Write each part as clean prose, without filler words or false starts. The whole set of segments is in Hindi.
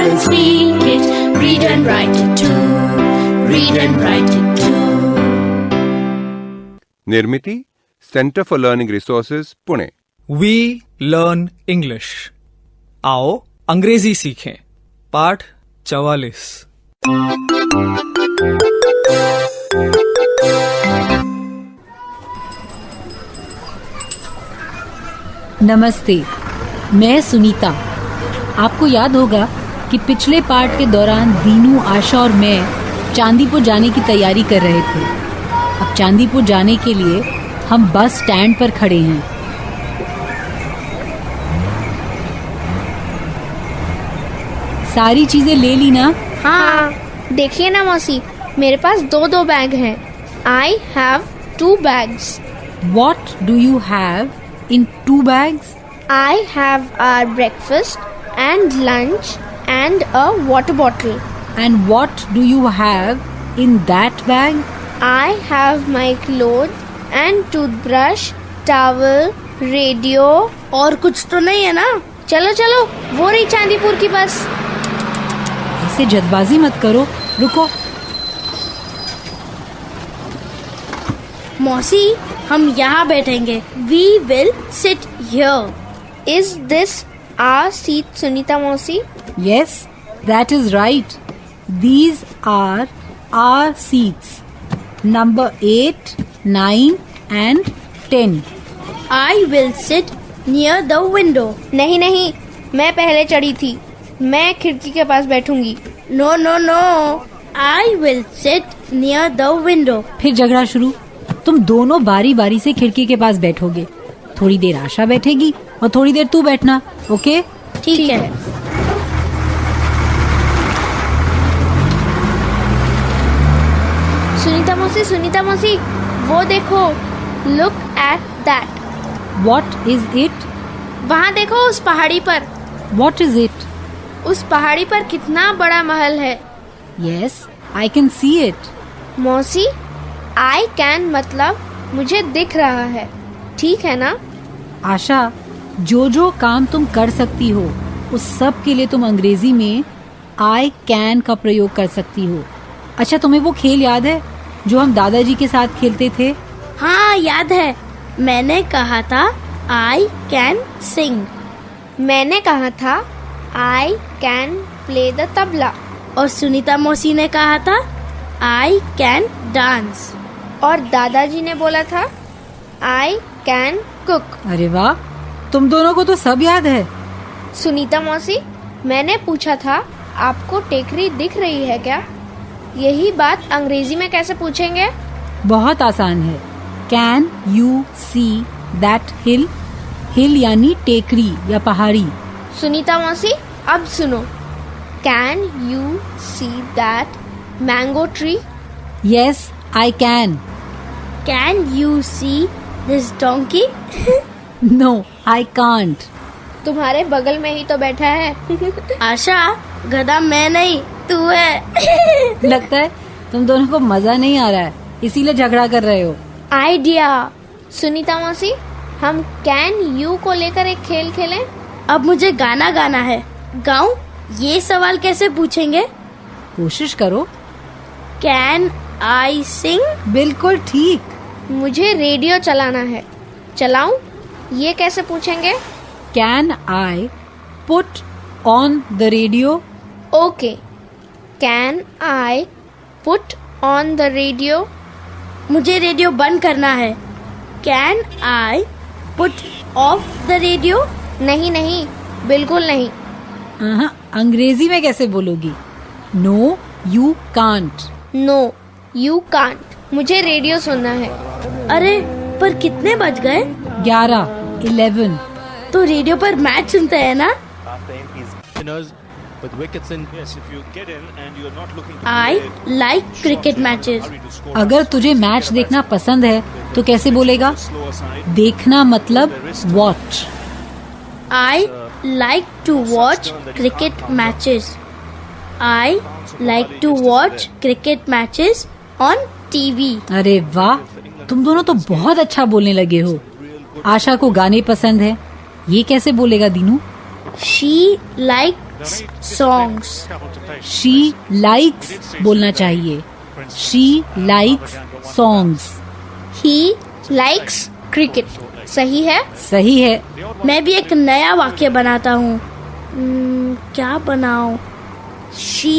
will speak it. Read and write it too. Read and write it too. Nirmiti centre for learning resources Pune. We learn English. आओ अंग्रेजी सीखें। पाठ 44। नमस्ते, मैं सुनीता। आपको याद होगा कि पिछले पाठ के दौरान दीनू, आशा और मैं चांदीपुर जाने की तैयारी कर रहे थे। अब चांदीपुर जाने के लिए हम बस स्टैंड पर खड़े हैं। सारी चीजें ले ली ना? हाँ, देखिए ना मौसी, मेरे पास दो बैग हैं। I have 2 bags. What do you have in 2 bags? I have our breakfast and lunch and a water bottle. And what do you have in that bag? I have my clothes and toothbrush, towel, radio. और कुछ तो नहीं है ना? चलो चलो, वो रही चांदीपुर की बस। ऐसे जल्दबाजी मत करो, रुको। मौसी, हम यहाँ बैठेंगे। We will sit here. Is this our seat, Sunita मौसी? Yes, that is right. These are our seats. Number 8, 9 and 10. I will sit near the window. नहीं नहीं, मैं पहले चढ़ी थी। मैं खिड़की के पास बैठूंगी। No no no. I will sit near the window. फिर झगड़ा शुरू। तुम दोनों बारी बारी से खिड़की के पास बैठोगे। थोड़ी देर आशा बैठेगी और थोड़ी देर तू बैठना, ओके? ठीक है। सुनीता मौसी, वो देखो। Look at that. What is it? वहाँ देखो, उस पहाड़ी पर। What is it? उस पहाड़ी पर कितना बड़ा महल है। Yes, I can see it. मौसी, I can मतलब मुझे दिख रहा है, ठीक है ना? आशा, जो काम तुम कर सकती हो उस सब के लिए तुम अंग्रेजी में I can का प्रयोग कर सकती हो। अच्छा, तुम्हें वो खेल याद है जो हम दादाजी के साथ खेलते थे? हाँ, याद है। मैंने कहा था I can sing. मैंने कहा था I can play the tabla. और सुनीता मौसी ने कहा था I can dance. और दादाजी ने बोला था I can cook. अरे वाह, तुम दोनों को तो सब याद है। सुनीता मौसी, मैंने पूछा था आपको टेकरी दिख रही है क्या? यही बात अंग्रेजी में कैसे पूछेंगे? बहुत आसान है। Can you see that hill? हिल यानी टेकरी या पहाड़ी। सुनीता मौसी, अब सुनो। Can you see that mango tree? Yes, I can. Can you see this donkey? No, I can't. तुम्हारे बगल में ही तो बैठा है। आशा, गधा मैं नहीं, तू है। लगता है तुम दोनों को मजा नहीं आ रहा है, इसीलिए झगड़ा कर रहे हो। आइडिया। सुनीता मौसी, हम कैन यू को लेकर एक खेल खेलें? अब मुझे गाना गाना है। गाऊं? ये सवाल कैसे पूछेंगे? कोशिश करो। कैन आई सिंग? बिल्कुल ठीक। मुझे रेडियो चलाना है। चलाऊं? ये कैसे पूछेंगे? Can I put on the radio? Okay. Can I put on the radio? मुझे रेडियो बंद करना है। Can I put off the radio? नहीं, बिल्कुल नहीं। अंग्रेजी में कैसे बोलोगी? No, you can't. No, you can't. मुझे रेडियो सुनना है। अरे, पर कितने बज गए? 11, 11। तो रेडियो पर मैच सुनते हैं ना? I like cricket matches. अगर तुझे मैच देखना पसंद है तो कैसे बोलेगा? देखना मतलब watch. I like to watch cricket matches. I like to watch cricket matches on TV. अरे वाह, तुम दोनों तो बहुत अच्छा बोलने लगे हो। आशा को गाने पसंद है, ये कैसे बोलेगा Dinu? She likes songs. She likes बोलना चाहिए. She likes songs. He likes cricket. सही है. सही है. मैं भी एक नया वाक्य बनाता हूँ. क्या बनाऊं? She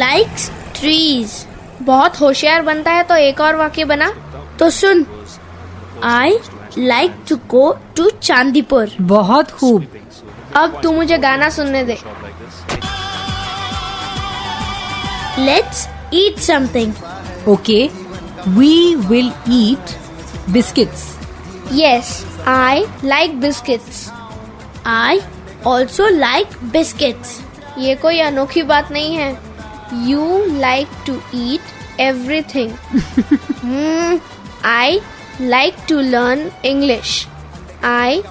likes trees. बहुत होशियार बनता है तो एक और वाक्य बना. तो सुन. I like to go to Chandipur. बहुत खूब. अब तू मुझे गाना सुनने दे. Let's eat something. Okay. We will eat biscuits. Yes, I like biscuits. I also like biscuits. ये कोई अनोखी बात नहीं है. You like to eat everything. I like to learn English. I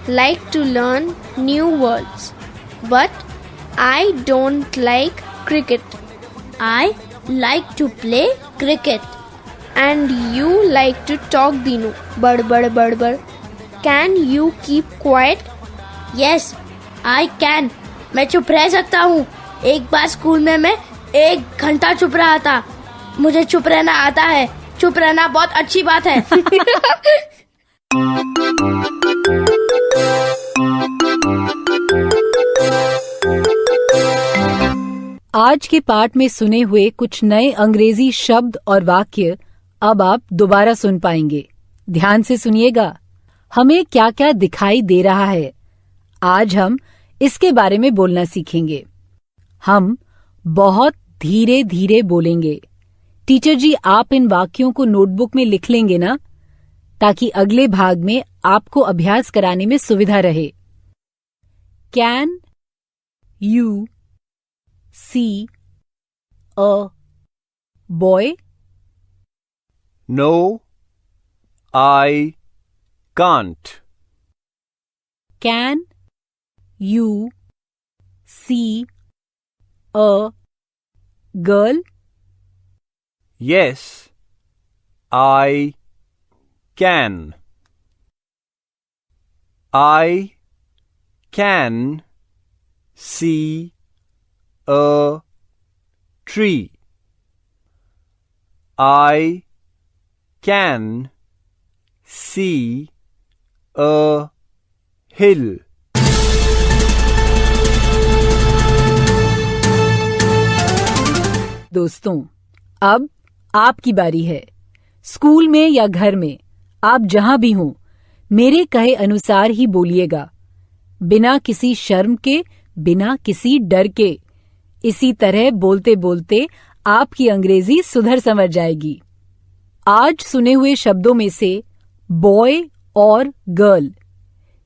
like to learn new words. But I don't like cricket. I like to play cricket. And you like to talk, Dinu. Bad. Can you keep quiet? Yes, I can. मैं चुप रह सकता हूँ. एक बार स्कूल में मैं 1 घंटा चुप रहा था. मुझे चुप रहना आता है. चुप रहना बहुत अच्छी बात है. आज के पाठ में सुने हुए कुछ नए अंग्रेजी शब्द और वाक्य अब आप दोबारा सुन पाएंगे. ध्यान से सुनिएगा. हमें क्या क्या दिखाई दे रहा है, आज हम इसके बारे में बोलना सीखेंगे. हम बहुत धीरे धीरे बोलेंगे. टीचर जी, आप इन वाक्यों को नोटबुक में लिख लेंगे ना, ताकि अगले भाग में आपको अभ्यास कराने में सुविधा रहे. Can you see a boy? No, I can't. Can you see a girl? Yes, I can. I can see a tree. I can see a hill. दोस्तों, अब आपकी बारी है. स्कूल में या घर में, आप जहां भी हों, मेरे कहे अनुसार ही बोलिएगा. बिना किसी शर्म के, बिना किसी डर के. इसी तरह बोलते बोलते आपकी अंग्रेजी सुधर समझ जाएगी. आज सुने हुए शब्दों में से बॉय और गर्ल,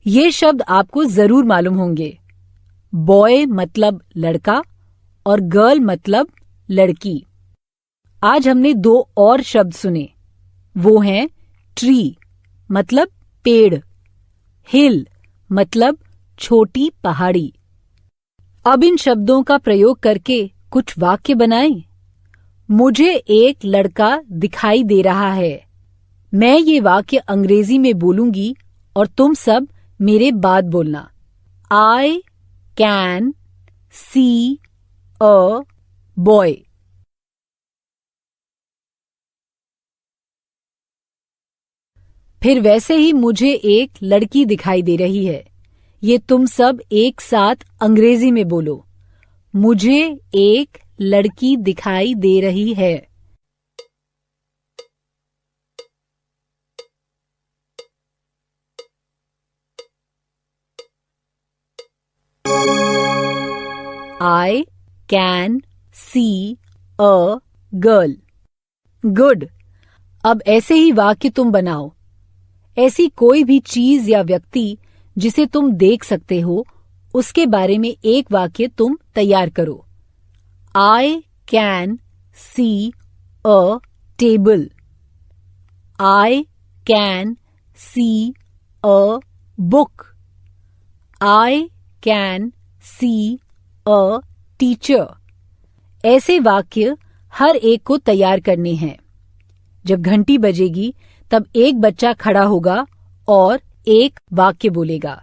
ये शब्द आपको जरूर मालूम होंगे. बॉय मतलब लड़का और गर्ल मतलब लड़की. आज हमने 2 और शब्द सुने. वो हैं ट्री मतलब पेड़, हिल मतलब छोटी पहाड़ी. अब इन शब्दों का प्रयोग करके कुछ वाक्य बनाएं. मुझे एक लड़का दिखाई दे रहा है. मैं ये वाक्य अंग्रेजी में बोलूंगी और तुम सब मेरे बाद बोलना. I can see a boy. फिर वैसे ही मुझे एक लड़की दिखाई दे रही है. ये तुम सब एक साथ अंग्रेजी में बोलो. मुझे एक लड़की दिखाई दे रही है. I can see a girl. Good. अब ऐसे ही वाक्य तुम बनाओ. ऐसी कोई भी चीज या व्यक्ति जिसे तुम देख सकते हो, उसके बारे में एक वाक्य तुम तैयार करो. I can see a table. I can see a book. I can see a teacher. ऐसे वाक्य हर एक को तैयार करने हैं. जब घंटी बजेगी तब एक बच्चा खड़ा होगा और एक वाक्य बोलेगा.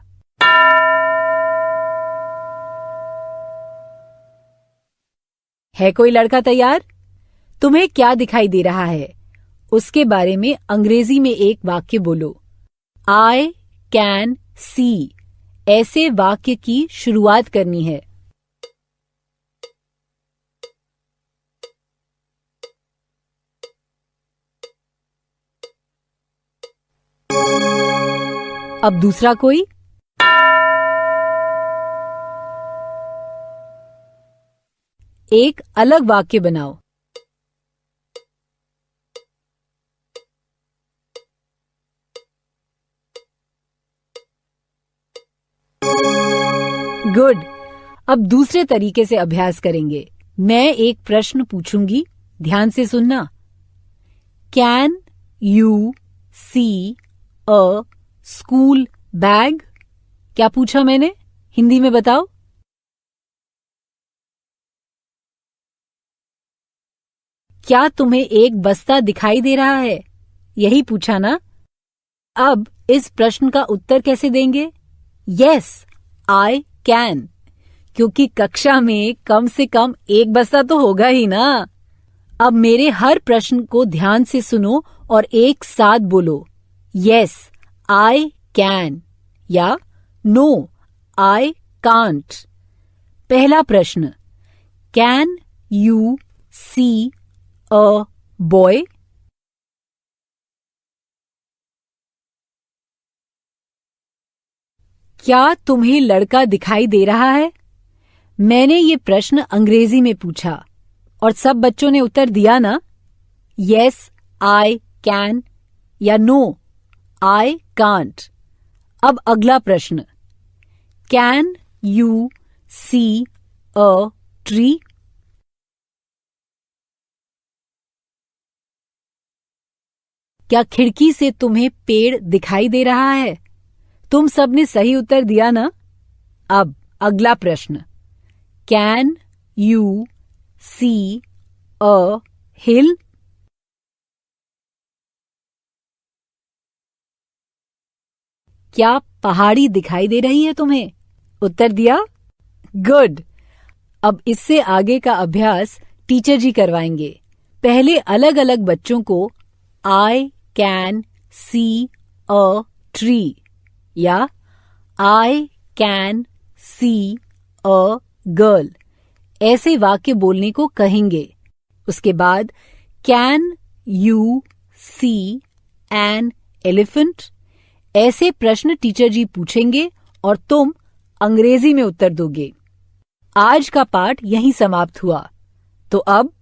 है कोई लड़का तैयार? तुम्हें क्या दिखाई दे रहा है उसके बारे में अंग्रेजी में एक वाक्य बोलो। आई कैन सी ऐसे वाक्य की शुरुआत करनी है। अब दूसरा कोई? एक अलग वाक्य बनाओ। गुड। अब दूसरे तरीके से अभ्यास करेंगे। मैं एक प्रश्न पूछूंगी, ध्यान से सुनना। Can you see a school bag? क्या पूछा मैंने? हिंदी में बताओ। क्या तुम्हें एक बस्ता दिखाई दे रहा है? यही पूछा ना? अब इस प्रश्न का उत्तर कैसे देंगे? यस, आई कैन, क्योंकि कक्षा में कम से कम एक बस्ता तो होगा ही ना। अब मेरे हर प्रश्न को ध्यान से सुनो और एक साथ बोलो। यस, आई कैन या नो, आई कांट। पहला प्रश्न, can you see a boy? क्या तुम्हें लड़का दिखाई दे रहा है? मैंने ये प्रश्न अंग्रेजी में पूछा और सब बच्चों ने उत्तर दिया ना? यस, आई कैन या नो, आई कांट। अब अगला प्रश्न, can you see a tree? क्या खिड़की से तुम्हें पेड़ दिखाई दे रहा है? तुम सबने सही उत्तर दिया ना? अब अगला प्रश्न, कैन यू सी अ हिल? क्या पहाड़ी दिखाई दे रही है तुम्हें? उत्तर दिया। गुड। अब इससे आगे का अभ्यास टीचर जी करवाएंगे। पहले अलग अलग बच्चों को I can see a tree या I can see a girl ऐसे वाक्य बोलने को कहेंगे। उसके बाद can you see an elephant ऐसे प्रश्न टीचर जी पूछेंगे और तुम अंग्रेजी में उत्तर दोगे। आज का पाठ यहीं समाप्त हुआ। तो अब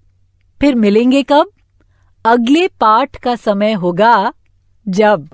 फिर मिलेंगे कब? अगले पाठ का समय होगा जब